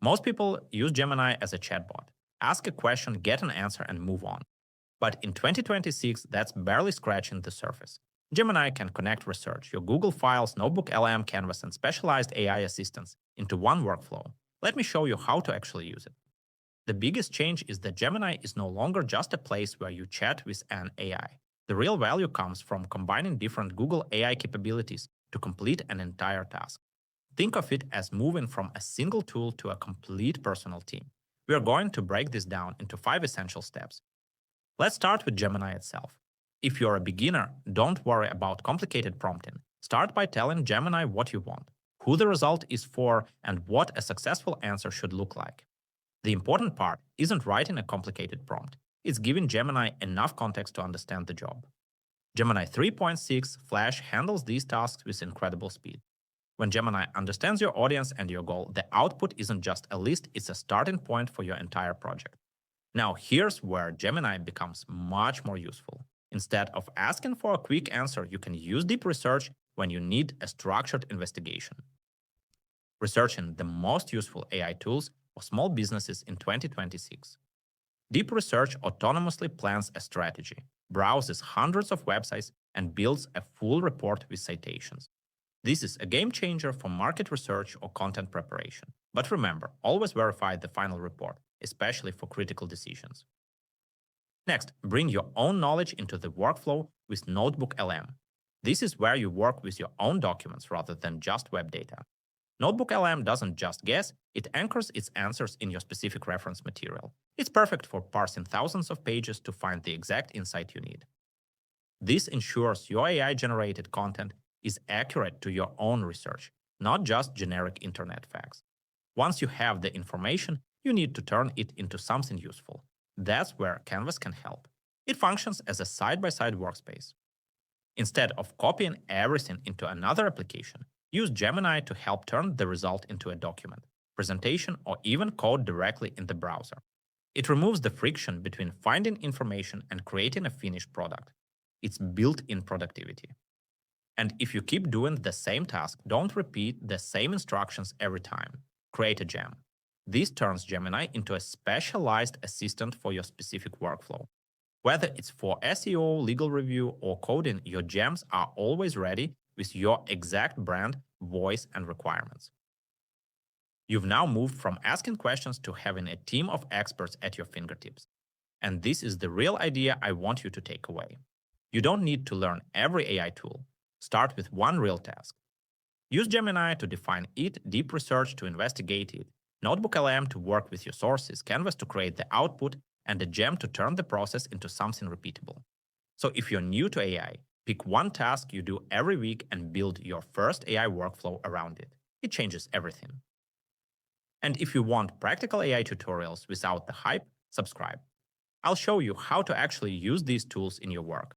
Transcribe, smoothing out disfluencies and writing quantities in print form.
Most people use Gemini as a chatbot. Ask a question, get an answer, and move on. But in 2026, that's barely scratching the surface. Gemini can connect research, your Google Files, Notebook LM, Canvas, and specialized AI assistants into one workflow. Let me show you how to actually use it. The biggest change is that Gemini is no longer just a place where you chat with an AI. The real value comes from combining different Google AI capabilities to complete an entire task. Think of it as moving from a single tool to a complete personal team. We are going to break this down into 5 essential steps. Let's start with Gemini itself. If you're a beginner, don't worry about complicated prompting. Start by telling Gemini what you want, who the result is for, and what a successful answer should look like. The important part isn't writing a complicated prompt, it's giving Gemini enough context to understand the job. Gemini 3.6 Flash handles these tasks with incredible speed. When Gemini understands your audience and your goal, the output isn't just a list, it's a starting point for your entire project. Now, here's where Gemini becomes much more useful. Instead of asking for a quick answer, you can use deep research when you need a structured investigation. Researching the most useful AI tools for small businesses in 2026. Deep research autonomously plans a strategy, browses hundreds of websites, and builds a full report with citations. This is a game changer for market research or content preparation. But remember, always verify the final report, especially for critical decisions. Next, bring your own knowledge into the workflow with Notebook LM. This is where you work with your own documents rather than just web data. Notebook LM doesn't just guess, it anchors its answers in your specific reference material. It's perfect for parsing thousands of pages to find the exact insight you need. This ensures your AI-generated content is accurate to your own research, not just generic internet facts. Once you have the information, you need to turn it into something useful. That's where Canvas can help. It functions as a side-by-side workspace. Instead of copying everything into another application, use Gemini to help turn the result into a document, presentation, or even code directly in the browser. It removes the friction between finding information and creating a finished product. It's built-in productivity. And if you keep doing the same task, don't repeat the same instructions every time. Create a gem. This turns Gemini into a specialized assistant for your specific workflow. Whether it's for SEO, legal review, or coding, your gems are always ready with your exact brand, voice, and requirements. You've now moved from asking questions to having a team of experts at your fingertips. And this is the real idea I want you to take away. You don't need to learn every AI tool. Start with one real task. Use Gemini to define it, deep research to investigate it, Notebook LM to work with your sources, Canvas to create the output, and a gem to turn the process into something repeatable. So if you're new to AI, pick one task you do every week and build your first AI workflow around it. It changes everything. And if you want practical AI tutorials without the hype, subscribe. I'll show you how to actually use these tools in your work.